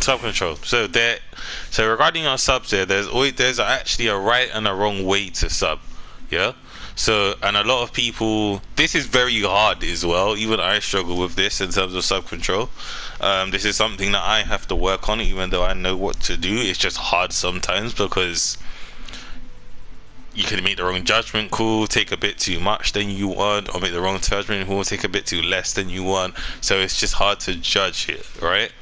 sub control. So regarding our subs there's actually a right and a wrong way to sub. Yeah. So, and a lot of people, this is very hard as well. Even I struggle with this in terms of sub control. This is something that I have to work on, even though I know what to do. It's just hard sometimes because you can make the wrong judgment call, take a bit too much than you want, or make the wrong judgment call, take a bit too less than you want. So it's just hard to judge it, right?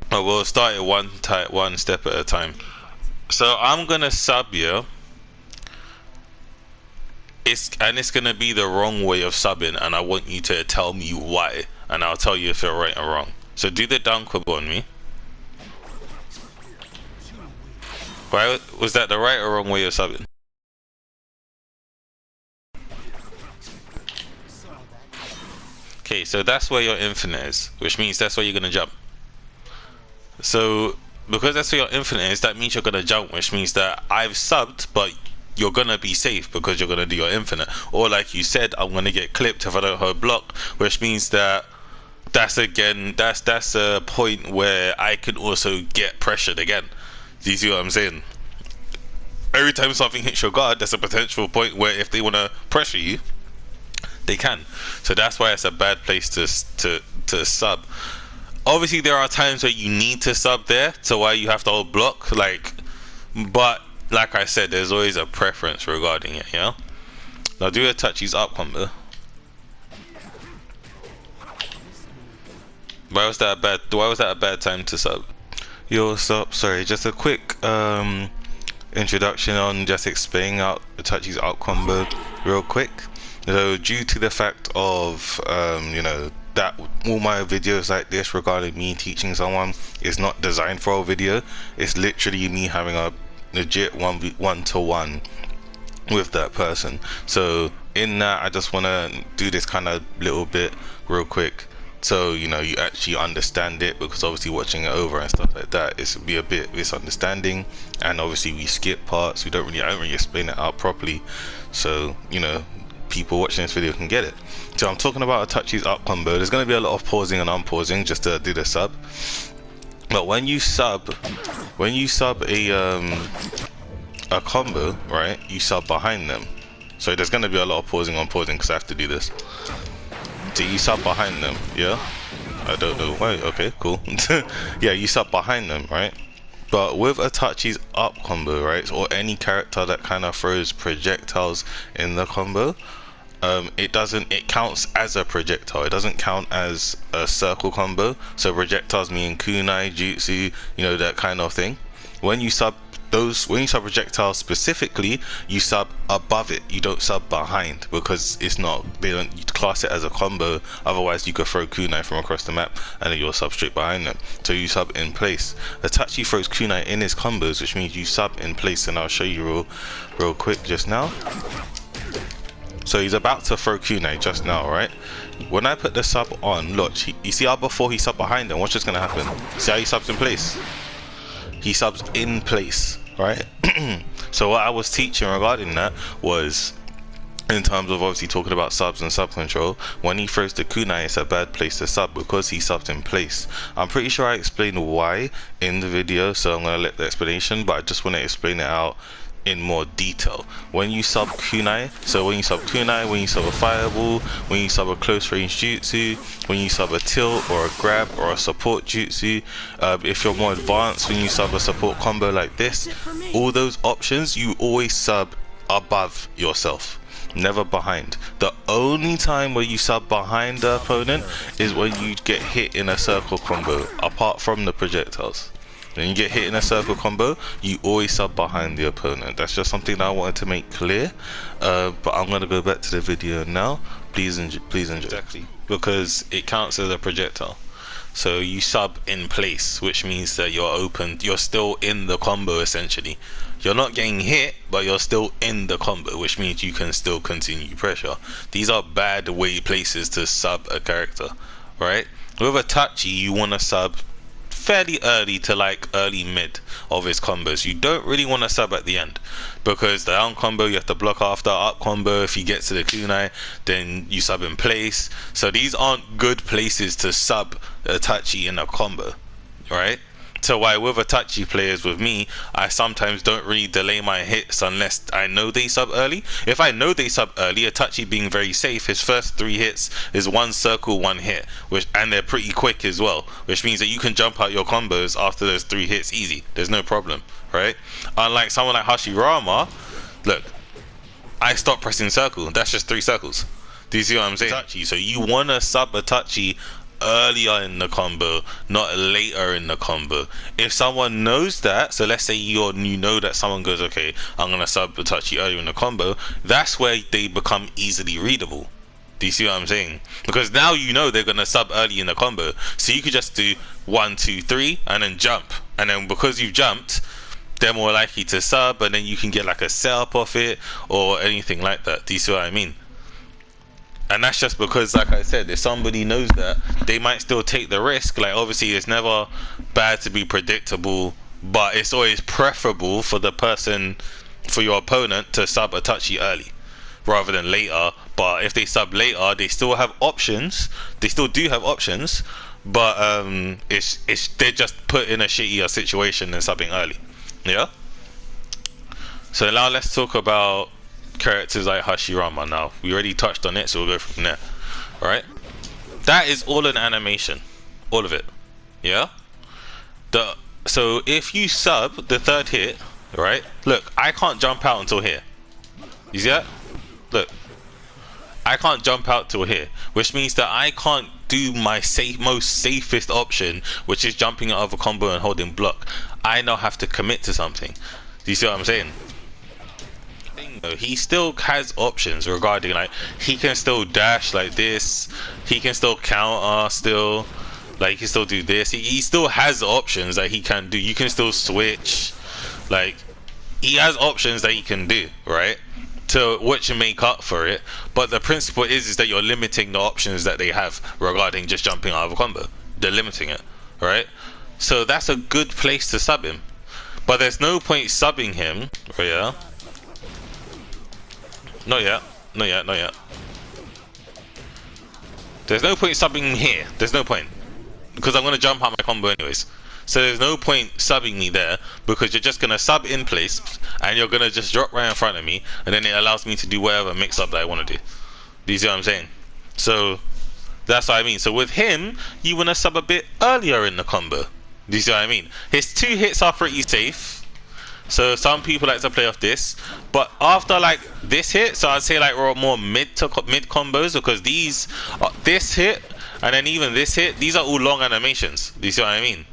But we'll start it one step at a time. So I'm gonna sub you. It's gonna be the wrong way of subbing, and I want you to tell me why, and I'll tell you if you're right or wrong. So do the down combo on me. Why was that the right or wrong way of subbing? Okay, so that's where your infinite is, which means that's where you're gonna jump. So because that's where your infinite is, that means you're gonna jump, which means that I've subbed, but you're gonna be safe because you're gonna do your infinite. Or like you said, I'm gonna get clipped if I don't hold block, which means that that's a point where I can also get pressured again. Do you see what I'm saying? Every time something hits your guard, there's a potential point where if they wanna pressure you, they can. So that's why it's a bad place to sub. Obviously there are times where you need to sub there, so why you have to hold block, but like I said, there's always a preference regarding it, yeah? Now do a touchies up combo. Why was that a bad time to sub? Yo, stop, sorry, just a quick introduction on just explaining out the touchies up combo real quick. So due to the fact of you know, that all my videos like this regarding me teaching someone is not designed for a video, it's literally me having a legit one-to-one with that person. So in that, I just want to do this kind of little bit real quick, so you know you actually understand it, because obviously watching it over and stuff like that, it's be a bit misunderstanding, and obviously we skip parts, I don't really explain it out properly, so you know people watching this video can get it. So I'm talking about a touchies up combo. There's going to be a lot of pausing and unpausing just to do the sub. But when you sub a combo, right, you sub behind them. So there's going to be a lot of pausing on pausing because I have to do this. So you sub behind them, yeah? I don't know why. Okay, cool. Yeah, you sub behind them, right? But with a touchies up combo, right, or any character that kind of throws projectiles in the combo, it counts as a projectile. It doesn't count as a circle combo. So projectiles mean kunai, jutsu, you know, that kind of thing. When you sub projectiles specifically, you sub above it. You don't sub behind, because they don't class it as a combo. Otherwise you could throw kunai from across the map and then you'll sub straight behind them. So you sub in place. The touchy throws kunai in his combos, which means you sub in place, and I'll show you real quick just now. So he's about to throw kunai just now, right? When I put the sub on, look, you see how before he subbed behind him, what's just gonna happen? See how he subs in place? He subs in place, right? So what I was teaching regarding that was, in terms of obviously talking about subs and sub control, when he throws the kunai, it's a bad place to sub because he subs in place. I'm pretty sure I explained why in the video, so I'm gonna let the explanation, but I just want to explain it out in more detail. When you sub kunai, when you sub a fireball, when you sub a close range jutsu, when you sub a tilt or a grab or a support jutsu, if you're more advanced, when you sub a support combo like this, all those options you always sub above yourself, never behind. The only time where you sub behind the opponent is when you get hit in a circle combo, apart from the projectiles. When you get hit in a circle combo, you always sub behind the opponent. That's just something that I wanted to make clear. But I'm gonna go back to the video now. Please enjoy. Exactly, because it counts as a projectile. So you sub in place, which means that you're still in the combo essentially. You're not getting hit, but you're still in the combo, which means you can still continue pressure. These are bad places to sub a character, right? With a touchy, you wanna sub fairly early to like early mid of his combos. You don't really want to sub at the end, because the down combo you have to block after, up combo if you get to the kunai, then you sub in place. So these aren't good places to sub a touchy in a combo, right? to why with Itachi players with me, I sometimes don't really delay my hits unless I know they sub early. If I know they sub early, Itachi being very safe, his first 3 hits is 1 circle, 1 hit, and they're pretty quick as well, which means that you can jump out your combos after those 3 hits easy. There's no problem, right? Unlike someone like Hashirama, look, I stop pressing circle. That's just 3 circles. Do you see what I'm saying? Itachi, so you want to sub Itachi earlier in the combo, not later in the combo. If someone knows that, so let's say you know that someone goes, okay, I'm gonna sub Itachi earlier in the combo, that's where they become easily readable. Do you see what I'm saying? Because now you know they're gonna sub early in the combo, so you could just do 1, 2, 3 and then jump, and then because you've jumped, they're more likely to sub, and then you can get like a setup off it or anything like that. Do you see what I mean? And that's just because, like I said, if somebody knows that, they might still take the risk. Like, obviously, it's never bad to be predictable, but it's always preferable for the person, for your opponent, to sub Itachi early rather than later. But if they sub later, they still have options. They still do have options, but they're just put in a shittier situation than subbing early. Yeah. So now let's talk about characters like Hashirama. Now we already touched on it, so we'll go from there. All right, that is all an animation, all of it. Yeah. So if you sub the 3rd hit, right? Look, I can't jump out until here. You see that? Look, I can't jump out till here, which means that I can't do my most safest option, which is jumping out of a combo and holding block. I now have to commit to something. Do you see what I'm saying? He still has options regarding, like, he can still dash like this, he can still counter still, like he can still do this, he still has options that he can do. You can still switch, like he has options that he can do, right, to which make up for it. But the principle is that you're limiting the options that they have regarding just jumping out of a combo. They're limiting it, right? So that's a good place to sub him, but there's no point subbing him. Oh yeah. Not yet. There's no point subbing here. There's no point, because I'm gonna jump out my combo anyways. So there's no point subbing me there, because you're just gonna sub in place and you're gonna just drop right in front of me, and then it allows me to do whatever mix up that I want to do. Do you see what I'm saying? So that's what I mean. So with him, you wanna sub a bit earlier in the combo. Do you see what I mean? His 2 hits are pretty safe. So some people like to play off this, but after like this hit, so I'd say like we're more mid combos, because these this hit and then even this hit, these are all long animations. Do you see what I mean?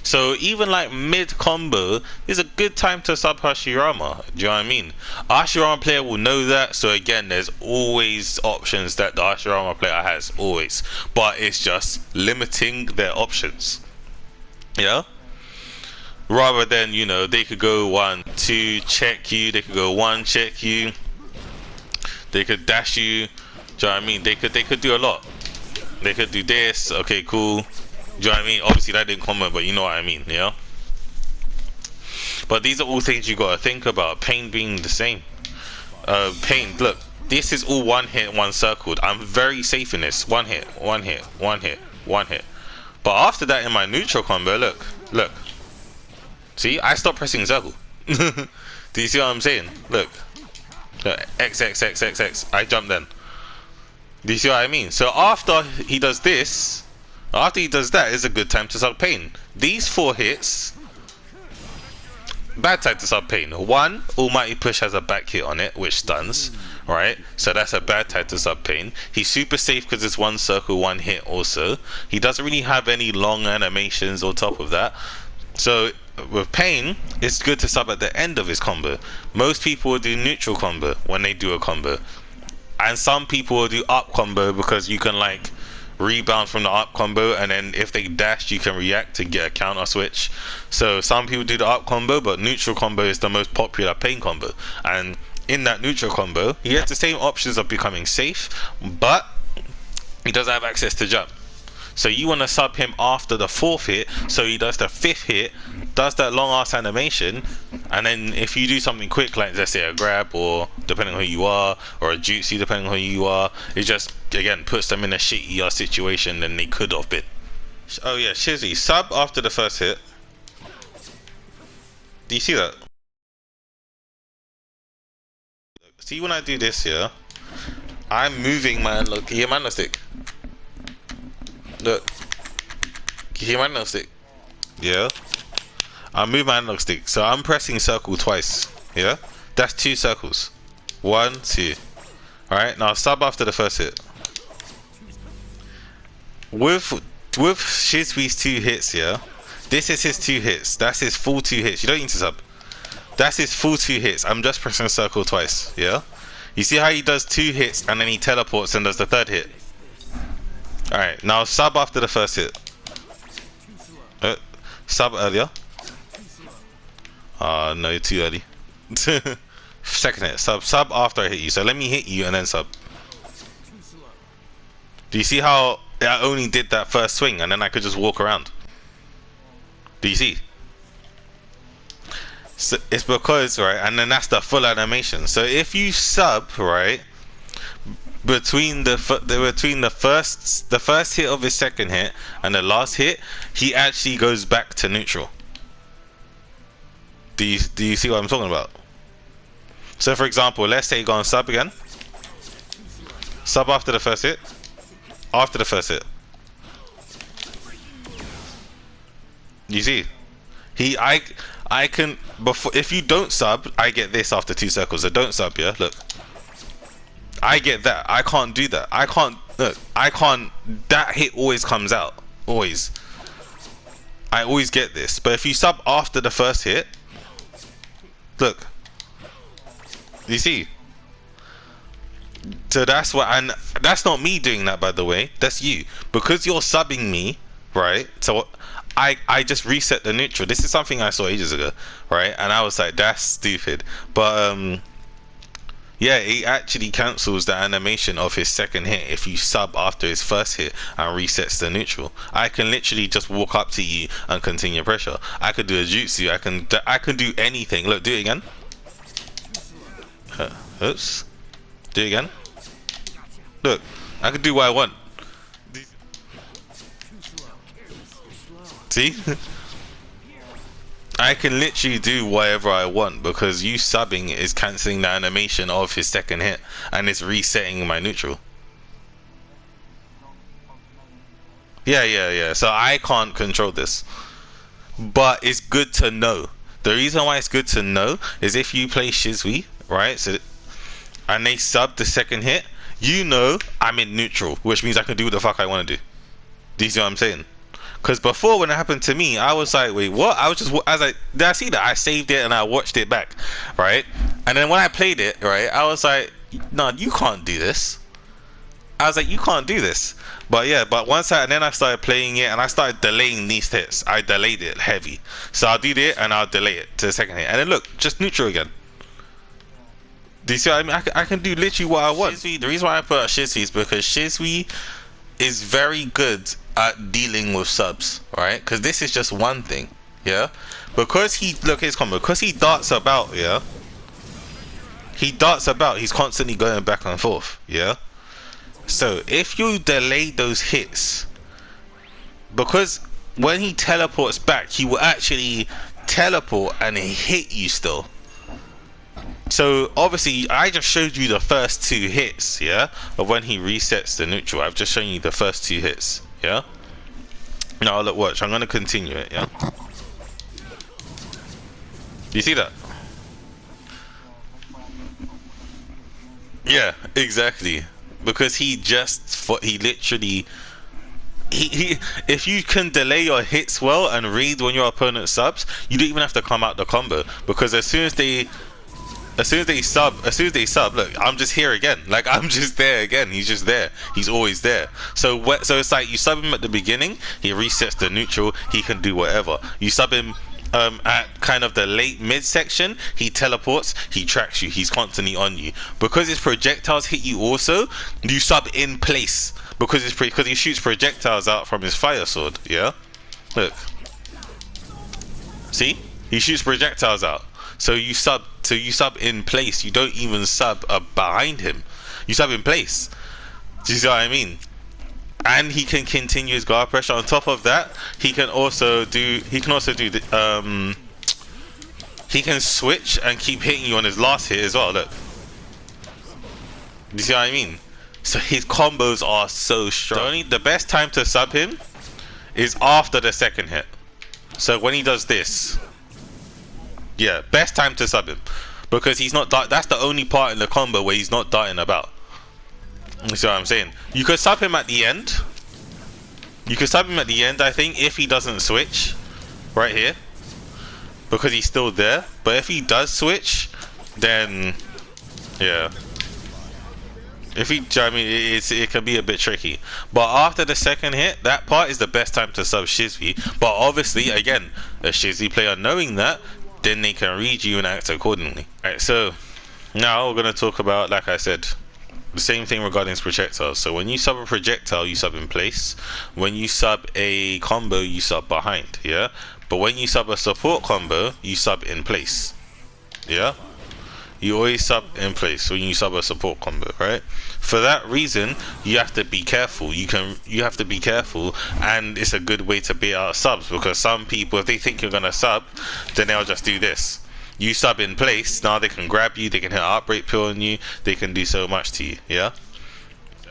So even like mid combo is a good time to sub Hashirama. Do you know what I mean? A Hashirama player will know that. So again, there's always options that the Hashirama player has, always, but it's just limiting their options. Yeah. Rather than, you know, they could go 1, 2, check you. They could go 1, check you. They could dash you. Do you know what I mean? They could do a lot. They could do this. Okay, cool. Do you know what I mean? Obviously that didn't comment, but you know what I mean, yeah? But these are all things you gotta think about. Pain being the same. Pain, look, this is all 1 hit, 1 circled. I'm very safe in this. 1 hit, 1 hit, 1 hit, 1 hit. But after that, in my neutral combo, look. See, I stopped pressing circle. Do you see what I'm saying? Look, X, X, X, X, X. I jump then. Do you see what I mean? So after he does this, after he does that, is a good time to sub Pain. These 4 hits, bad time to sub Pain. 1, Almighty Push has a back hit on it, which stuns, right? So that's a bad time to sub Pain. He's super safe because it's 1 circle, 1 hit also. He doesn't really have any long animations on top of that. So with Pain, it's good to sub at the end of his combo. Most people will do neutral combo when they do a combo, and some people will do up combo because you can like rebound from the up combo, and then if they dash you can react to get a counter switch. So some people do the up combo, but neutral combo is the most popular Pain combo, and in that neutral combo he has the same options of becoming safe, but he doesn't have access to jump. So you want to sub him after the 4th hit, so he does the 5th hit, does that long ass animation, and then if you do something quick, like let's say a grab, or depending on who you are, or a jutsu depending on who you are, it just again puts them in a shittier situation than they could have been. Oh yeah, Shizzy, sub after the 1st hit, Do you see that? See when I do this here, I'm moving my analog. Can you hear my analog stick? Look. Can you hear my analog stick? Yeah. I move my analog stick, so I'm pressing circle twice. Yeah. That's 2 circles. 1, 2. All right. Now sub after the first hit. With Shizwee's 2 hits, yeah. This is his 2 hits. That's his full 2 hits. You don't need to sub. That's his full 2 hits. I'm just pressing circle twice. Yeah. You see how he does 2 hits and then he teleports and does the 3rd hit. All right. Now sub after the first hit. Sub earlier. No, too early. Second hit. Sub after I hit you. So let me hit you and then sub. Do you see how I only did that first swing and then I could just walk around? Do you see? So it's because, right, and then that's the full animation. So if you sub, right, between the first hit of his second hit and the last hit, he actually goes back to neutral. Do you see what I'm talking about? So for example, let's say you go on sub again. Sub after the first hit. After the first hit. You see? I can before, if you don't sub, I get this after 2 circles. So don't sub, yeah? Look. I get that. I can't do that. I can't look. I can't. That hit always comes out. Always. I always get this. But if you sub after the first hit, look. You see? So that's what, and that's not me doing that, by the way. That's you, because you're subbing me, right? So I just reset the neutral. This is something I saw ages ago, right? And I was like, that's stupid. But yeah, it actually cancels the animation of his second hit if you sub after his first hit and resets the neutral. I can literally just walk up to you and continue pressure. I could do a jutsu. I can do anything. Look, do it again. Oops. Do it again. Look, I can do what I want. See? I can literally do whatever I want because you subbing is cancelling the animation of his second hit and it's resetting my neutral. Yeah. So I can't control this. But it's good to know. The reason why it's good to know is if you play Shizwee, right? So and they sub the second hit, you know I'm in neutral, which means I can do what the fuck I want to do. Do you see what I'm saying? Because before, when it happened to me, I was like, wait, what? I was like, did I see that? I saved it and I watched it back, right? And then when I played it, right, I was like, no, you can't do this. I was like, you can't do this. But yeah, but and then I started playing it and I started delaying these hits. I delayed it heavy. So I'll do it and I'll delay it to the second hit. And then look, just neutral again. Do you see what I mean? I can do literally what I want. Shizwee, the reason why I put out Shizwee is because Shizwee is very good at dealing with subs, right? Because this is just one thing, yeah? Because look his combo, because he darts about, yeah? He darts about, he's constantly going back and forth, yeah? So if you delay those hits, because when he teleports back, he will actually teleport and hit you still. So obviously I just showed you the first 2 hits, yeah, of when he resets the neutral. I've just shown you the first 2 hits, yeah. Now look, watch, I'm gonna continue it, yeah. You see that? Yeah, exactly. Because he literally if you can delay your hits well and read when your opponent subs, you don't even have to come out the combo, because as soon as they sub, look, I'm just here again. Like, I'm just there again. He's just there. He's always there. So it's like you sub him at the beginning, he resets the neutral, he can do whatever. You sub him at kind of the late mid section, he teleports, he tracks you, he's constantly on you. Because his projectiles hit you also, you sub in place. Because he shoots projectiles out from his fire sword, yeah? Look. See? He shoots projectiles out. So you sub in place. You don't even sub behind him. You sub in place. Do you see what I mean? And he can continue his guard pressure. On top of that, he can also do the he can switch and keep hitting you on his last hit as well. Look, you see what I mean? So his combos are so strong. The best time to sub him is after the second hit. So when he does this, yeah, best time to sub him, because he's not. That's the only part in the combo where he's not darting about. You see what I'm saying? You could sub him at the end. You could sub him at the end, I think, if he doesn't switch right here, because he's still there. But if he does switch, then yeah. If he, I mean, it can be a bit tricky. But after the second hit, that part is the best time to sub Shizzy. But obviously, again, a Shizzy player knowing that, then they can read you and act accordingly. Alright, so now we're going to talk about, like I said, the same thing regarding projectiles. So when you sub a projectile, you sub in place. When you sub a combo, you sub behind, yeah? But when you sub a support combo, you sub in place, yeah? You always sub in place when you sub a support combo, right? For that reason, you have to be careful. You have to be careful, and it's a good way to bait out subs, because some people, if they think you're gonna sub, then they'll just do this. You sub in place, now they can grab you, they can hit an outbreak pill on you, they can do so much to you, yeah?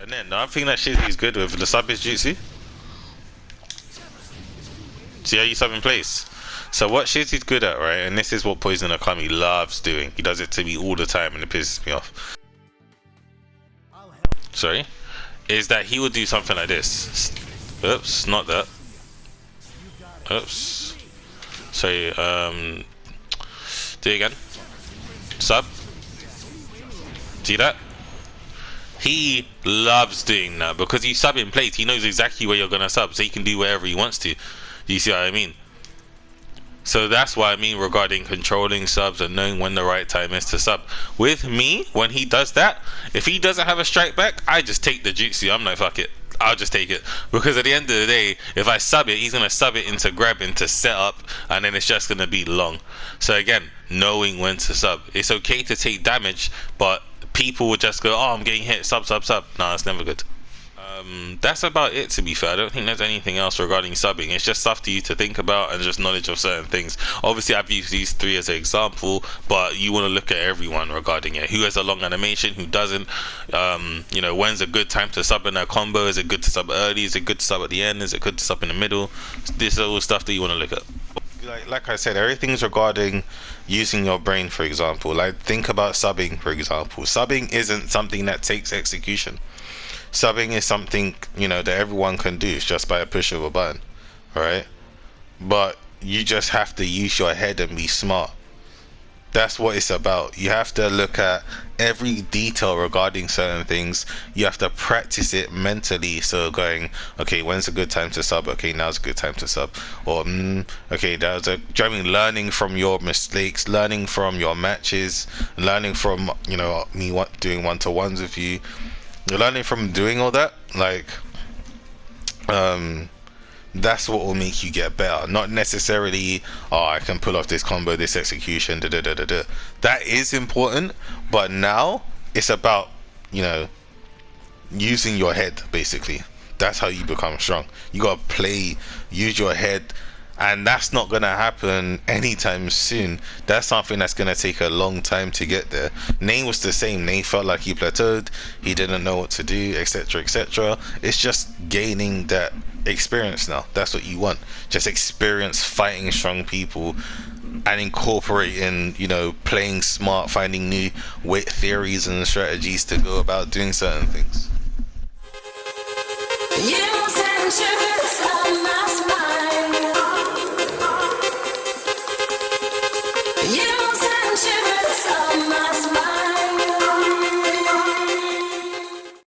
And then another thing that Shizzy is good with the sub is jutsu. See how you sub in place? So what Shizzy's good at, right, and this is what Poison Akami loves doing, he does it to me all the time and it pisses me off, sorry, is that he would do something like this. Oops, not that. Oops. Sorry, do it again. Sub. See that? He loves doing that, because you sub in place, he knows exactly where you're gonna sub, so he can do wherever he wants to. You see what I mean? So that's what I mean regarding controlling subs and knowing when the right time is to sub. With me, when he does that, if he doesn't have a strike back, I just take the jutsu. I'm like, fuck it, I'll just take it, because at the end of the day, if I sub it, he's gonna sub it into grab, into setup, and then it's just gonna be long. So again, knowing when to sub. It's okay to take damage, but people would just go, oh, I'm getting hit, sub. No, that's never good. That's about it, to be fair. I don't think there's anything else regarding subbing. It's just stuff to you to think about, and just knowledge of certain things. Obviously I've used these three as an example, but you want to look at everyone regarding it. Who has a long animation, who doesn't, you know, when's a good time to sub in a combo? Is it good to sub early? Is it good to sub at the end? Is it good to sub in the middle? This is all stuff that you want to look at. Like I said, everything's regarding using your brain. For example, like think about subbing, for example. Subbing isn't something that takes execution. Subbing is something, you know, that everyone can do. It's just by a push of a button, right? But you just have to use your head and be smart. That's what it's about. You have to look at every detail regarding certain things. You have to practice it mentally. So going, okay, when's a good time to sub? Okay, now's a good time to sub. Or okay, there's a, do you know what I mean? Learning from your mistakes, learning from your matches, learning from, you know, me doing one-to-ones with you. You're learning from doing all that, like that's what will make you get better. Not necessarily, oh, I can pull off this combo, this execution, that is important, but now it's about, you know, using your head. Basically, that's how you become strong. You gotta play, use your head, and that's not gonna happen anytime soon. That's something that's gonna take a long time to get there. Nate was the same. Nate felt like he plateaued, he didn't know what to do, etc, etc. It's just gaining that experience now. That's what you want. Just experience fighting strong people and incorporating, you know, playing smart, finding new theories and strategies to go about doing certain things. You